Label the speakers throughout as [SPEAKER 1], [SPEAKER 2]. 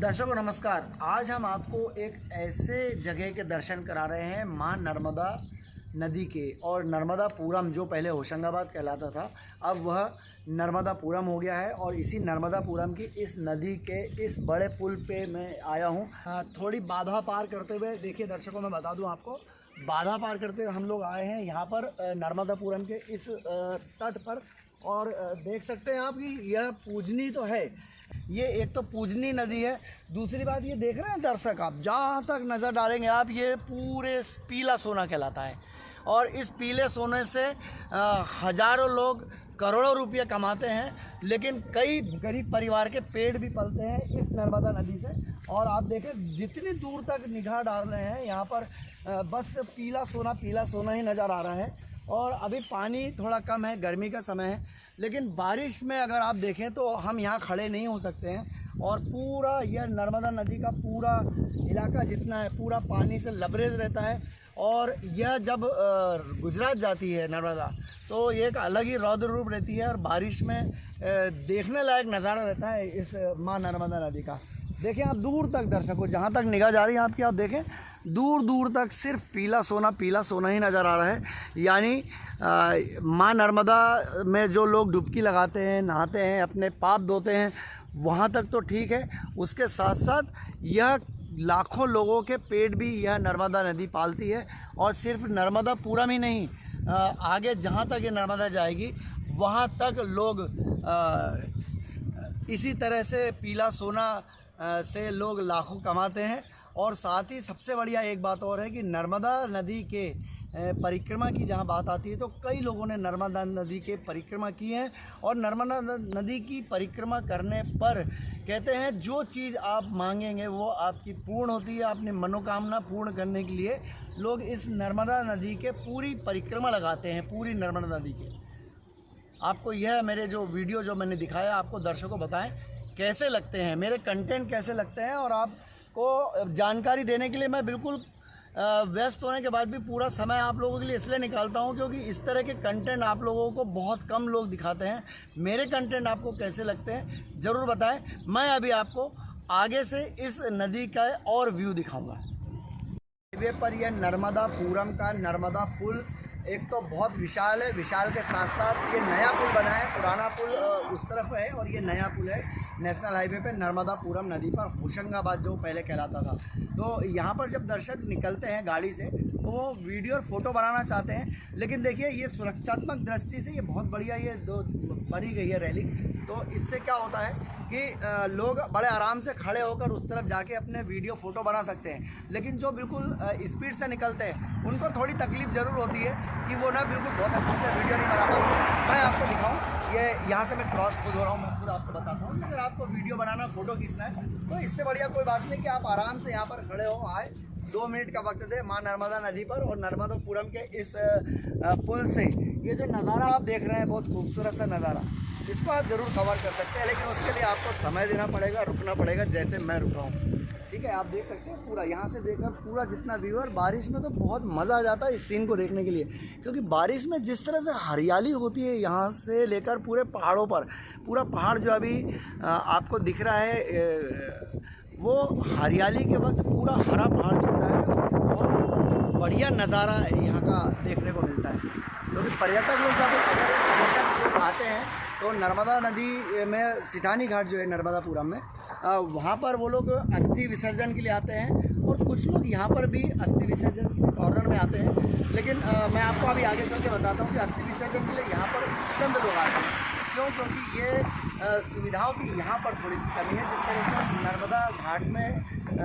[SPEAKER 1] दर्शकों नमस्कार। आज हम आपको एक ऐसे जगह के दर्शन करा रहे हैं मां नर्मदा नदी के, और नर्मदापुरम जो पहले होशंगाबाद कहलाता था अब वह नर्मदापुरम हो गया है। और इसी नर्मदापुरम की इस नदी के इस बड़े पुल पे मैं आया हूँ। थोड़ी बाधा पार करते हुए, देखिए दर्शकों मैं बता दूँ आपको, बाधा पार करते हुए हम लोग आए हैं यहाँ पर नर्मदापुरम के इस तट पर। और देख सकते हैं आप कि यह पूजनी तो है, ये एक तो पूजनी नदी है। दूसरी बात ये देख रहे हैं दर्शक, आप जहाँ तक नज़र डालेंगे आप, ये पूरे पीला सोना कहलाता है। और इस पीले सोने से हज़ारों लोग करोड़ों रुपये कमाते हैं, लेकिन कई गरीब परिवार के पेट भी पलते हैं इस नर्मदा नदी से। और आप देखें जितनी दूर तक निगाह डाल रहे हैं यहाँ पर बस पीला सोना ही नज़र आ रहा है। और अभी पानी थोड़ा कम है, गर्मी का समय है, लेकिन बारिश में अगर आप देखें तो हम यहाँ खड़े नहीं हो सकते हैं। और पूरा यह नर्मदा नदी का पूरा इलाका जितना है पूरा पानी से लबरेज रहता है। और यह जब गुजरात जाती है नर्मदा तो ये एक अलग ही रौद्र रूप रहती है, और बारिश में देखने लायक नज़ारा रहता है इस माँ नर्मदा नदी का। देखें आप दूर तक दर्शकों, जहाँ तक निगाह जा रही है आपकी, आप देखें दूर दूर तक सिर्फ पीला सोना ही नज़र आ रहा है। यानी माँ नर्मदा में जो लोग डुबकी लगाते हैं, नहाते हैं, अपने पाप धोते हैं, वहाँ तक तो ठीक है। उसके साथ साथ यह लाखों लोगों के पेट भी यह नर्मदा नदी पालती है। और सिर्फ नर्मदापुरम ही नहीं, आगे जहाँ तक ये नर्मदा जाएगी वहाँ तक लोग इसी तरह से पीला सोना से लोग लाखों कमाते हैं। और साथ ही सबसे बढ़िया एक बात और है कि नर्मदा नदी के परिक्रमा की जहाँ बात आती है तो कई लोगों ने नर्मदा नदी के परिक्रमा की है। और नर्मदा नदी की परिक्रमा करने पर कहते हैं जो चीज़ आप मांगेंगे वो आपकी पूर्ण होती है। अपनी मनोकामना पूर्ण करने के लिए लोग इस नर्मदा नदी के पूरी परिक्रमा लगाते हैं, पूरी नर्मदा नदी के। आपको यह मेरे जो वीडियो जो मैंने दिखाया, आपको दर्शकों बताएं कैसे लगते हैं, मेरे कंटेंट कैसे लगते हैं। और आपको जानकारी देने के लिए मैं बिल्कुल व्यस्त होने के बाद भी पूरा समय आप लोगों के लिए इसलिए निकालता हूं क्योंकि इस तरह के कंटेंट आप लोगों को बहुत कम लोग दिखाते हैं। मेरे कंटेंट आपको कैसे लगते हैं ज़रूर बताएं। मैं अभी आपको आगे से इस नदी का और व्यू दिखाऊंगा। हाईवे पर यह नर्मदापुरम का नर्मदा पुल एक तो बहुत विशाल है, विशाल के साथ साथ ये नया पुल बना है। पुराना पुल उस तरफ है और ये नया पुल है नेशनल हाईवे पे नर्मदापुरम नदी पर, होशंगाबाद जो पहले कहलाता था। तो यहाँ पर जब दर्शक निकलते हैं गाड़ी से तो वो वीडियो और फोटो बनाना चाहते हैं, लेकिन देखिए ये सुरक्षात्मक दृष्टि से ये बहुत बढ़िया ये बनी गई है रेलिंग। तो इससे क्या होता है कि लोग बड़े आराम से खड़े होकर उस तरफ जाके अपने वीडियो फ़ोटो बना सकते हैं। लेकिन जो बिल्कुल स्पीड से निकलते हैं उनको थोड़ी तकलीफ़ ज़रूर होती है कि वो ना बिल्कुल बहुत अच्छे से वीडियो नहीं बना पाते। मैं आपको दिखाऊं, ये यहाँ से मैं क्रॉस खुद हो रहा हूँ, मैं खुद आपको बताता हूँ। अगर आपको वीडियो बनाना, फ़ोटो खींचना है तो इससे बढ़िया कोई बात नहीं कि आप आराम से यहाँ पर खड़े हो, आए 2 मिनट का वक्त दे माँ नर्मदा नदी पर। और नर्मदापुरम के इस पुल से ये जो नज़ारा आप देख रहे हैं, बहुत खूबसूरत सा नज़ारा, इसको आप ज़रूर कवर कर सकते हैं। लेकिन उसके लिए आपको समय देना पड़ेगा, रुकना पड़ेगा, जैसे मैं रुका हूँ। ठीक है, आप देख सकते हैं पूरा यहाँ से देखकर पूरा जितना व्यू है। बारिश में तो बहुत मज़ा आ जाता है इस सीन को देखने के लिए, क्योंकि बारिश में जिस तरह से हरियाली होती है यहाँ से लेकर पूरे पहाड़ों पर, पूरा पहाड़ जो अभी आपको दिख रहा है वो हरियाली के वक्त पूरा हरा पहाड़ दिखता है और बढ़िया नज़ारा यहाँ का देखने को मिलता है। क्योंकि पर्यटक लोग जब पर्यटक आते हैं तो नर्मदा नदी में सिठानी घाट जो है नर्मदापुरम में, वहाँ पर वो लोग अस्थि विसर्जन के लिए आते हैं। और कुछ लोग यहाँ पर भी अस्थि विसर्जन के लिए कॉर्नर में आते हैं। लेकिन मैं आपको अभी आगे चल के बताता हूँ कि अस्थि विसर्जन के लिए यहाँ पर चंद लोग आते हैं। क्यों? क्योंकि ये सुविधाओं की यहाँ पर थोड़ी सी कमी है। जिस तरह से नर्मदा घाट में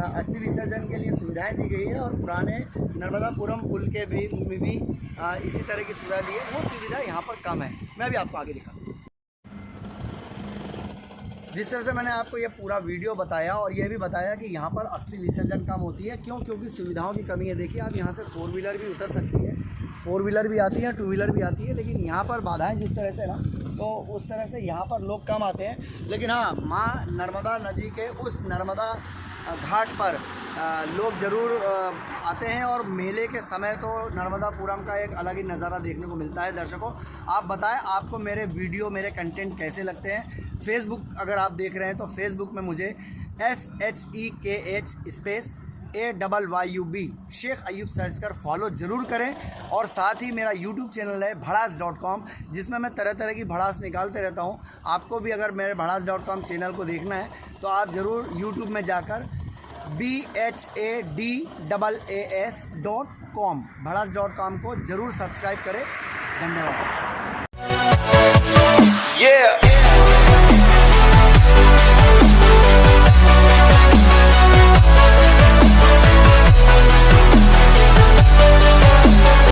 [SPEAKER 1] अस्थि विसर्जन के लिए सुविधाएं दी गई है और पुराने नर्मदापुरम पुल के भी इसी तरह की सुविधा दी है, वो सुविधा यहाँ पर कम है। मैं भी आपको आगे दिखाता हूँ। जिस तरह से मैंने आपको ये पूरा वीडियो बताया और ये भी बताया कि यहाँ पर अस्थि विसर्जन कम होती है। क्यों? क्योंकि सुविधाओं की कमी है। देखिए आप यहाँ से 4 व्हीलर भी उतर सकती है, 4 व्हीलर भी आती है, 2 व्हीलर भी आती है। लेकिन यहाँ पर बाधाएं जिस तरह से ना, तो उस तरह से यहाँ पर लोग कम आते हैं। लेकिन हाँ, माँ नर्मदा नदी के उस नर्मदा घाट पर लोग ज़रूर आते हैं। और मेले के समय तो नर्मदापुरम का एक अलग ही नज़ारा देखने को मिलता है। दर्शकों आप बताएं आपको मेरे वीडियो, मेरे कंटेंट कैसे लगते हैं। फेसबुक अगर आप देख रहे हैं तो फेसबुक में मुझे SHEKH space AYYUB Sheikh Ayyub search कर फॉलो ज़रूर करें। और साथ ही मेरा यूट्यूब चैनल है भड़ास.com, जिसमें मैं तरह तरह की भड़ास निकालते रहता हूँ। आपको भी अगर मेरे भड़ास.com चैनल को देखना है तो आप ज़रूर यूट्यूब में जाकर BHADAAS.com भड़ास.com को ज़रूर सब्सक्राइब करें। धन्यवाद।